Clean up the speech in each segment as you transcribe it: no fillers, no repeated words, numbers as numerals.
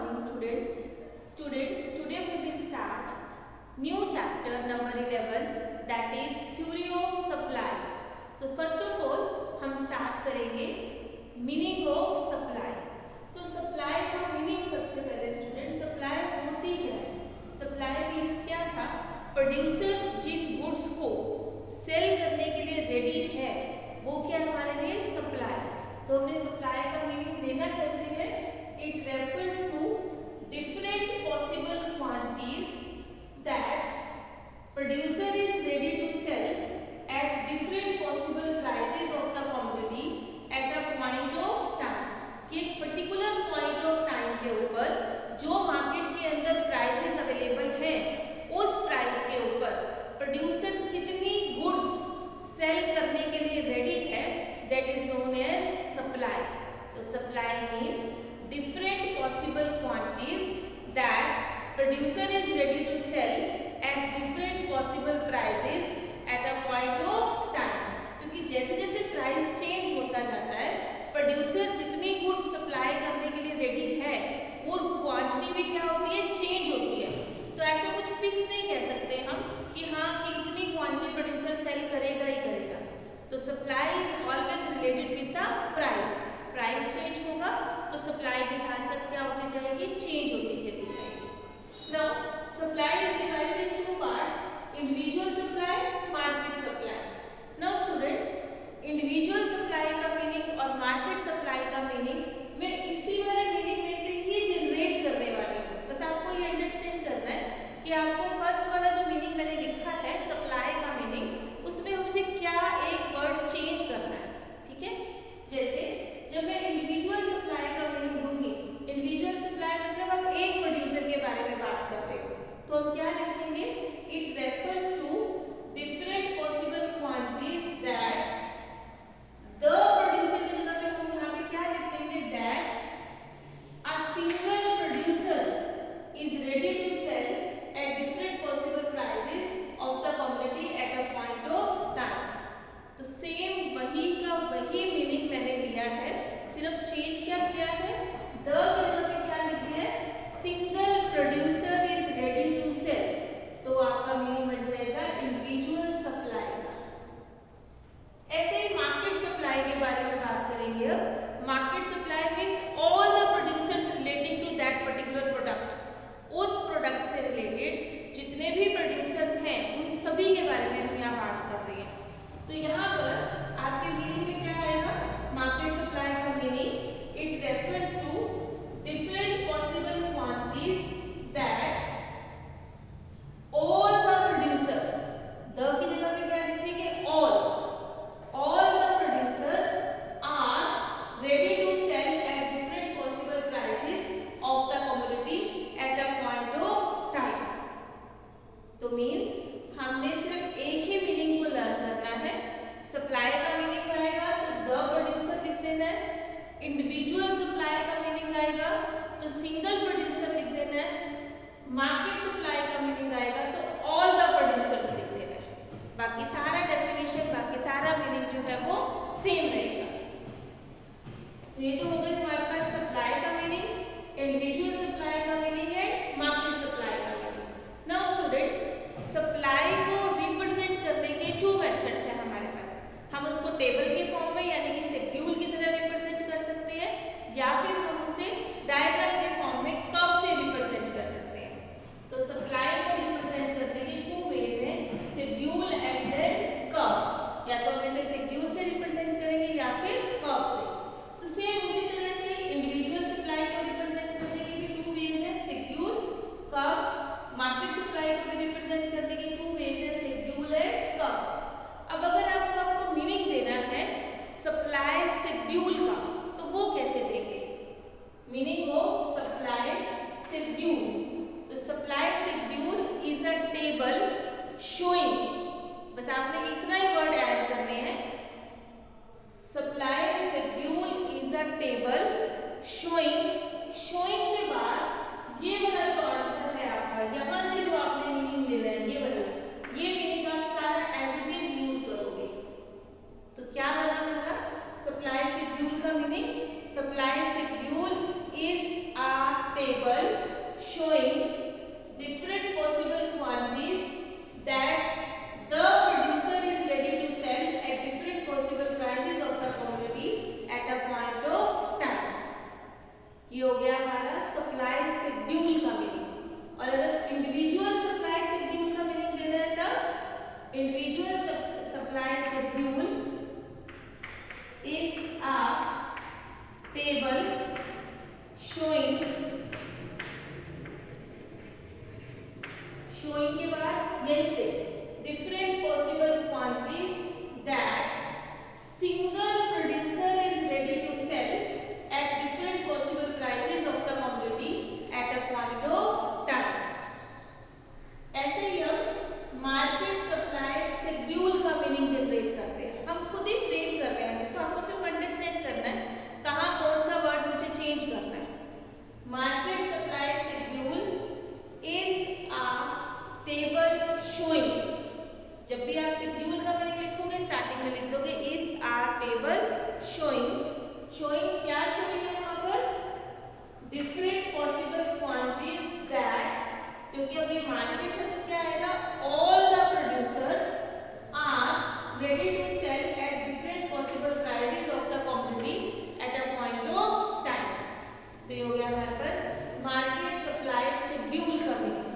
morning students. Today we will start new chapter number 11, that is theory of supply. तो first of all हम start करेंगे meaning of supply. तो supply का meaning सबसे पहले students, supply होती क्या है? Supply means क्या था? Producers जिन goods को sell करने के लिए ready है वो क्या हमारे लिए supply. तो हमने supply का meaning देना कैसे है? It refers to different possible quantities that producer is ready to sell at different possible prices of the commodity at a point of time. कि एक particular point of time के ऊपर जो market के अंदर prices available हैं उस price के ऊपर producer कितनी goods sell करने के लिए ready है, that is known as supply. तो supply means different possible quantities that producer is ready to sell at different possible prices at a point of time. क्योंकि जैसे जैसे प्राइस चेंज होता जाता है प्रोड्यूसर जितनी गुड्स सप्लाई करने के लिए रेडी है और क्वांटिटी भी क्या होती है, चेंज होती है. तो ऐसा कुछ फिक्स नहीं कह सकते हम कि हाँ कि इतनी क्वांटिटी प्रोड्यूसर सेल करेगा ही करेगा. तो supply is always related with the price. Price change होगा तो सप्लाई के साथ साथ क्या होती जाएगी, चेंज होती चली जाएगी. Now supply is divided in two parts, individual supply, market supply. Now students, individual supply का मीनिंग और मार्केट सप्लाई का मीनिंग मैं इसी वाले मीनिंग में से ही जनरेट करने वाली हूँ. बस आपको ये अंडरस्टैंड करना है कि आपको फर्स्ट वाला जो मीनिंग मैंने लिखा है सप्लाई का मीनिंग, उसमें मुझे क्या एक वर्ड चेंज करना है. ठीक है, जैसे जब मैं इंडिविजुअल सप्लाई का मीनिंग दूंगी, इंडिविजुअल सप्लाई मतलब आप एक प्रोड्यूसर के बारे में बात कर रहे हो, तो हम क्या लिखेंगे, it refers to different possible quantities that the producer की जगह पे हम यहाँ पे क्या लिख देंगे, that a single producer is ready to sell at different possible prices of the commodity at a point of time. तो सेम वही का वही मीनिंग मैंने लिया है, सिर्फ चेंज क्या किया है, द की जगह पे क्या लिख दिया है, single producer is ready to sell. तो आपका मीनिंग बन जाएगा इंडिविजुअल सप्लाई का. ऐसे ही मार्केट सप्लाई के बारे में बात करेंगे. अब market supply means all the producers relating to that particular product. उस प्रोडक्ट से रिलेटेड जितने भी प्रोड्यूसर्स हैं उन सभी के बारे में हम यहाँ बात कर रहे हैं. तो यहाँ पर आपके मीनिंग में क्या आएगा, मार्केट सप्लाई का meaning, it refers to different possible quantities that all the producers, the की जगह पे क्या लिखेंगे, all the producers are ready to sell at different possible prices of the commodity at a point of time. तो means हमने सिर्फ एक ही meaning को लर्न करना है. सप्लाई का मीनिंग आएगा तो द प्रोड्यूसर लिख देना है. इंडिविजुअल सप्लाई का मीनिंग आएगा तो सिंगल प्रोड्यूसर लिख देना है. मार्केट सप्लाई का मीनिंग आएगा तो ऑल द प्रोड्यूसर्स लिख देना है. बाकी सारा डेफिनेशन, बाकी सारा मीनिंग जो है वो सेम रहेगा. तो ये तो हो गई हमारे पास सप्लाई का मीनिंग, इंडिविजुअल सप्लाई का मीनिंग एंड मार्केट सप्लाई का मीनिंग. नाउ स्टूडेंट्स, सप्लाई को रिप्रेजेंट करने के टू मेथड्स हैं हमारे पास. हम उसको टेबल के फॉर्म में यानी कि शेड्यूल की तरह रिप्रेजेंट कर सकते हैं, या फिर हम उसे डायग्राम के फॉर्म में कर्व से रिप्रेजेंट कर सकते हैं. तो सप्लाई को रिप्रेजेंट करने के टू वेज हैं, शेड्यूल एंड देन कर्व. या तो हम इसे शेड्यूल से रिप्रेजेंट करेंगे या फिर कर्व से. तो सेम उसी तरह से इंडिविजुअल सप्लाई को रिप्रेजेंट करने के भी टू वेज हैं, शेड्यूल, कर्व. मार्केट सप्लाई को भी रिप्रेजेंट करने के टू वेज है, शेड्यूल एंड कर्व. अब अगर आपको मीनिंग देना है सप्लाई शेड्यूल का तो वो कैसे देंगे, मीनिंग ऑफ सप्लाई शेड्यूल. तो supply schedule is a table showing, बस आपने इतना ही वर्ड ऐड करने हैं, supply schedule is a table showing. Showing के बाद ये वाला जो आंसर है आपका, यहाँ से जो आपने मीनिंग लेना है ये वाला, ये मीनिंग आप सारा एज इट इज यूज करोगे. तो क्या बना हमारा सप्लाई शेड्यूल का meaning, supply schedule is a table showing different possible quantities that the producer is ready to sell at different possible prices of the commodity at a point of time. ये हो गया हमारा supply schedule का meaning. और अगर individual supply schedule का meaning देना है तब individual supply schedule is a table showing के बाद यही से different possible quantities that single producer is ready to sell at different possible prices of the commodity at a point of time. ऐसे ही हम मार्केट सप्लाई शेड्यूल का meaning generate करते हैं। हम खुद ही फ्रेम कर रहे हैं, देखो आपको सिर्फ अंडरस्टैंड करना है कहाँ कौन सा वर्ड मुझे चेंज करना है। Market supply schedule is a table showing. जब भी आप शेड्यूल का मीनिंग लिखोगे स्टार्टिंग में लिख दोगे is a table showing. Showing क्या शोइंग है यहाँ पर? डिफरेंट पॉसिबल क्वांटिटीज दैट, क्योंकि अब ये मार्केट है तो क्या आएगा, all the producers are ready to sell at different possible prices of the commodity at a point of time. तो ये हो गया हमारे पास मार्केट सप्लाई शेड्यूल का मीनिंग।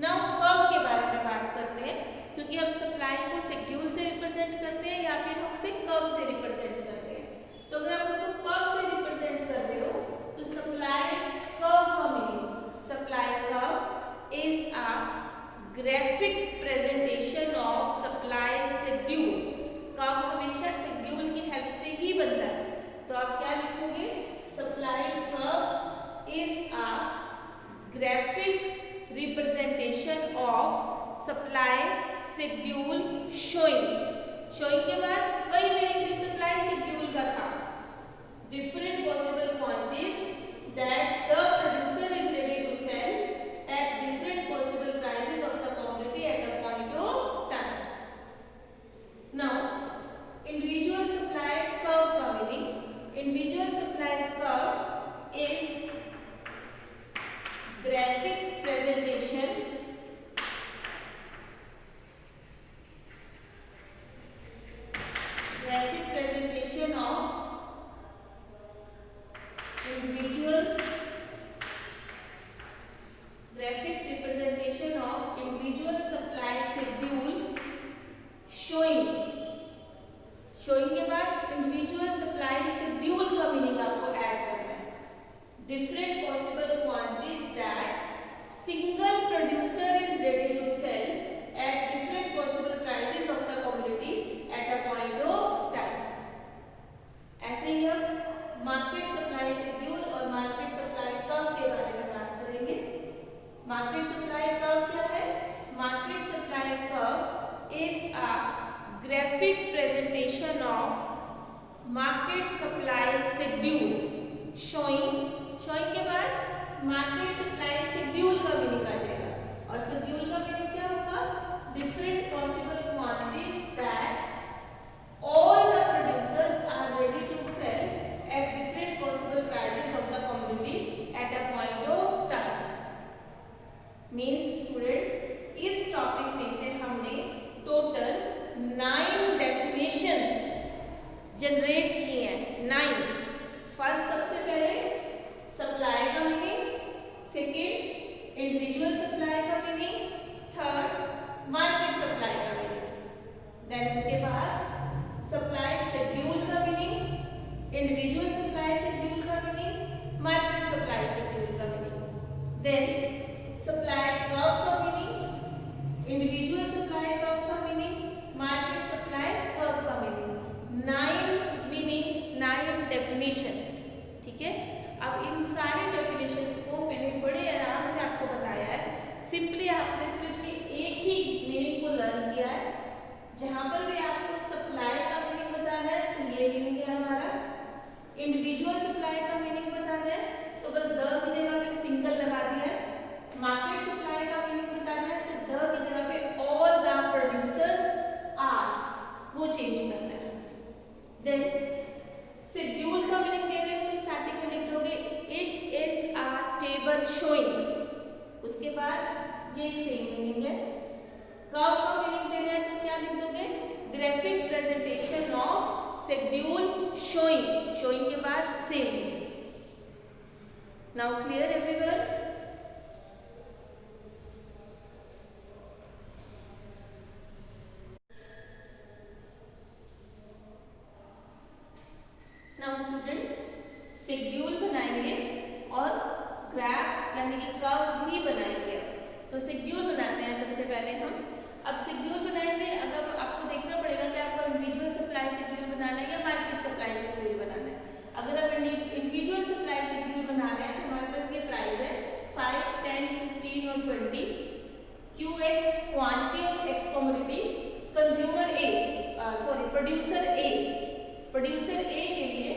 नाउ कर्व के बारे में बात करते हैं, क्योंकि हम सप्लाई को शेड्यूल से रिप्रेजेंट करते हैं या फिर हम उसे कर्व से रिप्रेजेंट करते हैं। तो अगर आप उसको कर्व से रिप्रेजेंट कर रहे हो तो सप्लाई कर्व का meaning, supply curve is a graphic presentation of supply schedule. Curve हमेशा शेड्यूल की हेल्प से ही बनता है। तो आप क्या लिखोगे, supply curve is a graphic representation of supply schedule showing. Showing के बाद वही मीनिंग जो सप्लाई शेड्यूल का था, different possible quantities that the producer is ready to sell at different possible prices of the commodity at a point of time. Now individual supply curve का meaning, individual supply curve is graphic presentation of individual supply schedule showing। showing के बाद individual supply schedule का meaning आपको add करना है। different possible quantities that single producer is ready to sell at different possible prices of the commodity at a point of time। ऐसे ही हम market supply schedule और market supply curve के बारे में बात करेंगे। मार्केट सप्लाई कर्व क्या है? Market supply curve is a graphic presentation of market supply schedule showing. Showing के बाद मार्केट सप्लाई शेड्यूल का मीनिंग आ जाएगा, और शेड्यूल का मीनिंग क्या होगा, different possible quantities that all the producers are ready to sell at different possible prices of the commodity at a point of time. Means students इस topic में से हमने टोटल 9 डेफिनेशंस जनरेट किए हैं। 9। First सबसे पहले सप्लाई का meaning, second individual supply का मीनिंग, थर्ड मार्केट सप्लाई का मीनिंग, देन उसके बाद सप्लाई शेड्यूल का मीनिंग, इंडिविजुअल सप्लाई शेड्यूल का मीनिंग, मार्केट सप्लाई शेड्यूल का मीनिंग, देन सप्लाई कर्व का मीनिंग, इंडिविजुअल सप्लाई कर्व का मीनिंग, मार्केट सप्लाई कर्व का मीनिंग। 9 meaning, 9 definitions. ठीक है, अब इन सारे डेफिनेशंस को मैंने बड़े आराम से आपको बताया है। सिंपली आपने सिर्फ एक ही मीनिंग को लर्न किया है। जहां पर भी आपको सप्लाई का मीनिंग बताना है तो ये मीनिंग है हमारा, इंडिविजुअल सप्लाई का मीनिंग बताना है तो बस द की जगह पे सिंगल लगा दिया है, मार्केट सप्लाई का मीनिंग बताना है तो द की जगह पे ऑल द प्रोड्यूसर्स आर वो चेंज करना है। देन शेड्यूल का मीनिंग दे रहे हो तो स्टार्टिंग में लिख दोगे it is a table showing. ये सेम मीनिंग है। कर्व का मीनिंग देना है तो क्या लिख दोगे, graphic presentation of schedule showing, showing के बाद same. Now clear everyone? Now students, schedule बनाएंगे और ग्राफ यानी कि कर्व भी बनाएंगे। तो शेड्यूल बनाते हैं सबसे पहले हम। अब शेड्यूल बनाएंगे, अगर आपको देखना पड़ेगा कि आपको इंडिविजुअल सप्लाई शेड्यूल बनाना है या मार्केट सप्लाई शेड्यूल बनाना है। अगर हम इंडिविजुअल सप्लाई शेड्यूल बना रहे हैं तो हमारे पास ये प्राइस है 5, 10, 15 और 20। QX quantity of x commodity, consumer A sorry producer A, producer A के लिए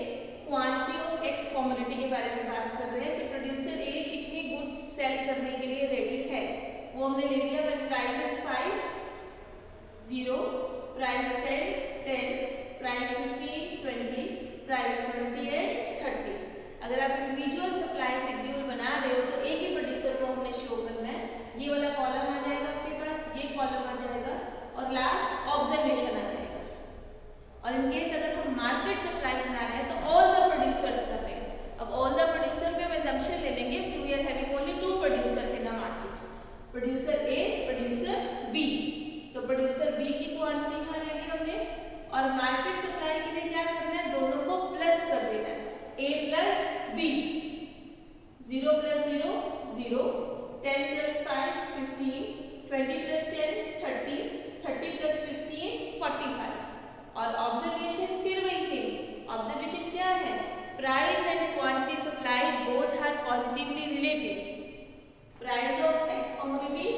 क्वांटिटी ऑफ एक्स कमोडिटी के बारे में बात कर रहे हैं कि प्रोड्यूसर ए कितनी गुड्स सेल करने के लिए रेडी है, वो हमने ले लिया। When price is 5, 0, price 10, 10, price 15, 20, price 20 and 30। अगर आप इंडिविजुअल सप्लाई शेड्यूल बना रहे हो तो एक ही प्रोड्यूसर को हमने शो करना है। ये वाला कॉलम आ जाएगा आपके पास, ये कॉलम आ जाएगा और लास्ट ऑब्जर्वेशन आ जाएगा। और इन केस अगर हम मार्केट सप्लाई बना रहे हैं तो ऑल द प्रोड्यूसर्स कर रहे हैं। अब ऑल द प्रोड्यूसर में हम assumption ले लेंगे कि we are having only 2 producers in a market, producer A, producer B. तो प्रोड्यूसर बी की क्वांटिटी यहाँ ले ली हमने और मार्केट सप्लाई के लिए क्या करना है, दोनों को प्लस कर देना है, A plus B. 0 plus 0 0, 10 plus 5 15, 20 plus 10 30, 30 plus 15 45। और ऑब्जर्वेशन फिर वही सेम। ऑब्जर्वेशन क्या है, price and quantity supplied both are positively related. Price of x commodity,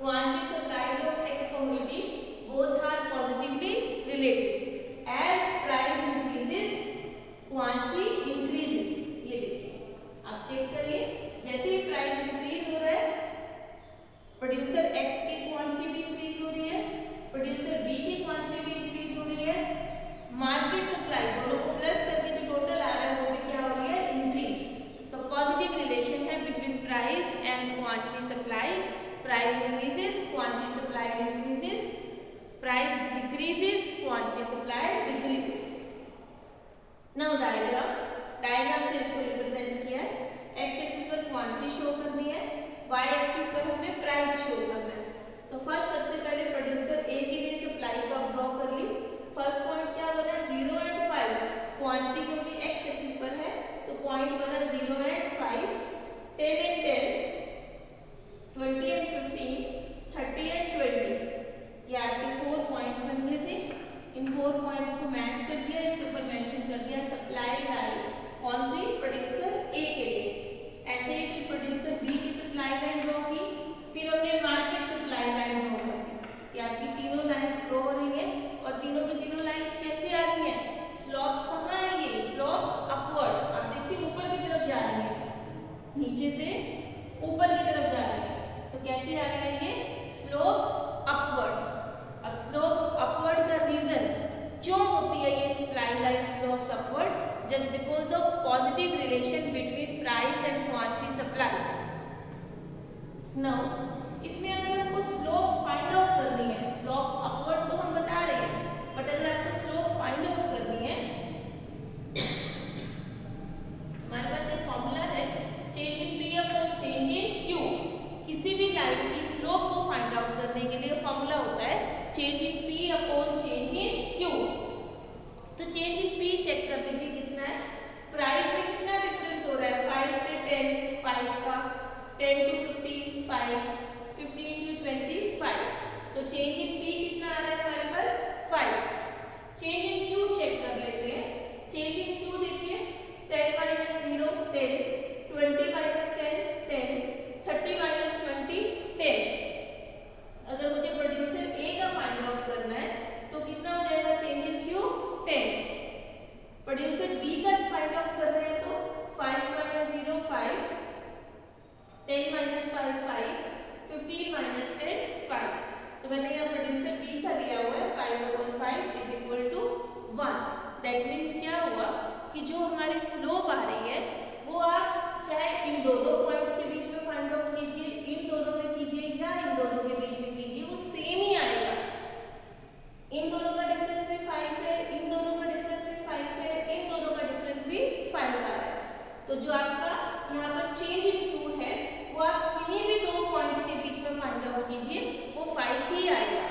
quantity supplied of x commodity both are positively related. As price increases quantity increases। ये देखिए आप check करिए, जैसे ही प्राइस इंक्रीज हो रहा है प्रोड्यूसर x की quantity भी इंक्रीज हो रही है, प्रोड्यूसर b की क्वांटिटी भी इंक्रीज हो रही है। मार्केट सप्लाई दोनों को प्लस करके जो टोटल आ रहा है वो भी क्या हो रही है, इंक्रीज। तो पॉजिटिव रिलेशन है between price and quantity supplied. Price increases, quantity supplied increases. Price decreases, quantity supplied decreases. Now diagram, diagram से इसको रिप्रेजेंट किया है। X एक्सिस पर क्वांटिटी शो करनी है, Y एक्सिस पर हमने प्राइस शो करना है। तो फर्स्ट सबसे पहले प्रोड्यूसर A के लिए सप्लाई को आप ड्रॉ कर ली। फर्स्ट पॉइंट क्या बना, 0 एंड 5। क्वांटिटी क्योंकि X एक्सिस पर है तो पॉइंट बना 0 एंड 5, 10 एंड 10, 20 and 15, 30 and 20। ये आपके 4 पॉइंट्स बन गए थे। इन 4 पॉइंट्स को मैच कर दिया, इसके ऊपर मेंशन कर दिया सप्लाई लाइन कौन सी, प्रोड्यूसर ए के लिए। ऐसे ही फिर प्रोड्यूसर बी की सप्लाई लाइन ड्रॉ की, फिर हमने मार्केट सप्लाई लाइन ड्रॉ कर दी। ये आपकी तीनों लाइंस ड्रॉ हो रही हैं और तीनों की तीनों लाइंस कैसे आ रही हैं, स्लोप्स कहाँ है, ये स्लोप्स अपवर्ड। आप देखिए ऊपर की तरफ जा रही है, नीचे से ऊपर की तरफ जा रही है। तो कैसी आ रही है, ये स्लोप्स अपवर्ड। अब स्लोप्स अपवर्ड का रीजन क्यों होती है ये supply line slopes upward, just because of positive relation between price and quantity supplied. Now इसमें अगर हमको स्लोप फाइंड आउट करनी है, स्लोप्स अपवर्ड तो हम बता रहे हैं बट अगर आपको स्लोप फाइंड आउट करनी है हमारे पास एक फॉर्मूला है, change in P upon change in Q. किसी भी लाइन की स्लोप को फाइंड आउट करने के लिए फॉर्मूला होता है change in P upon change in Q. तो चेंज इन पी चेक कर लीजिए कितना है, प्राइस में कितना डिफरेंस हो रहा है, 5 से 10 5 का, 10 to 15 5, 15 to 20 5। तो चेंज इन पी कितना आ रहा है हमारे पास 5। चेंज इन क्यू चेक कर लेते हैं। चेंज इन क्यू देखिए 10 minus 0 10, 20 minus 10 10, 30 minus 20 10। अगर मुझे प्रोड्यूसर ए का फाइंड आउट करना है तो कितना हो जाएगा change in Q 10। Producer B का फाइंड आउट कर रहे हैं तो 5 minus 0 5, 10 minus 5 5, 15 minus 10 5। तो मैंने यहाँ प्रोड्यूसर बी का दिया हुआ है 5/5 is equal to 1। That means क्या हुआ कि जो हमारी स्लोप आ रही है वो आप चाहे इन दोनों पॉइंट्स के बीच में फाइंड आउट कीजिए, तो जो आपका यहाँ पर चेंज इन Q है वो आप किन्हीं भी दो पॉइंट्स के बीच में फाइंड आउट कीजिए, वो 5 ही आएगा।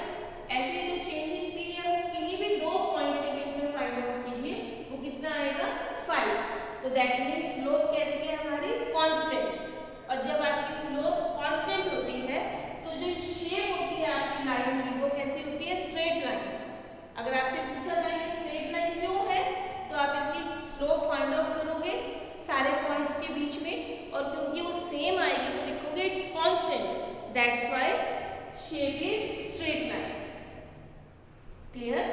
ऐसे जो चेंज इन P है वो किन्हीं भी दो पॉइंट के बीच में फाइंड आउट कीजिए, वो कितना आएगा 5। तो दैट मीन्स स्लोप कैसी है हमारी कांस्टेंट। और जब आपकी स्लोप कांस्टेंट होती है तो जो शेप होती है आपकी लाइन की वो कैसी होती है, स्ट्रेट लाइन। अगर आपसे पूछा जाए ये स्ट्रेट लाइन क्यों है, तो आप इसकी स्लोप फाइंड आउट करोगे सारे पॉइंट्स के बीच में, और क्योंकि वो सेम आएगी तो लिखोगे it's constant, that's why shape is straight line. Clear?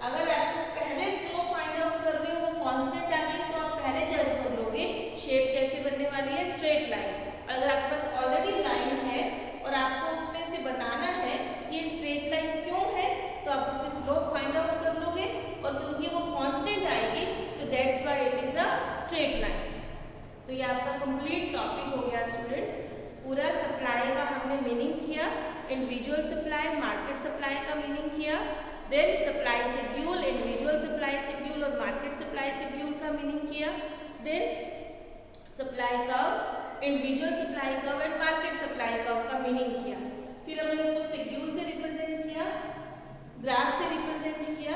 अगर आपको पहले स्लोप फाइंड आउट कर रहे हो वो कांस्टेंट आ गई तो आप पहले जज कर लोगे शेप कैसे बनने वाली है, स्ट्रेट लाइन। और अगर आपके पास ऑलरेडी लाइन है और आपको उसमें से बताना है कि ये स्ट्रेट लाइन क्यों है, तो आप उसकी स्लोप फाइंड आउट कर लोगे, और क्योंकि वो कांस्टेंट आएगी तो that's why it is a straight line. तो ये आपका कंप्लीट टॉपिक हो गया स्टूडेंट्स। पूरा सप्लाई का हमने मीनिंग किया, इंडिविजुअल सप्लाई, मार्केट सप्लाई का मीनिंग किया, then supply schedule, individual supply schedule और मार्केट सप्लाई शेड्यूल का मीनिंग किया, then supply curve, individual supply curve and market supply curve का मीनिंग किया। फिर हमने उसको शेड्यूल से रिप्रेजेंट किया, ग्राफ से रिप्रेजेंट किया,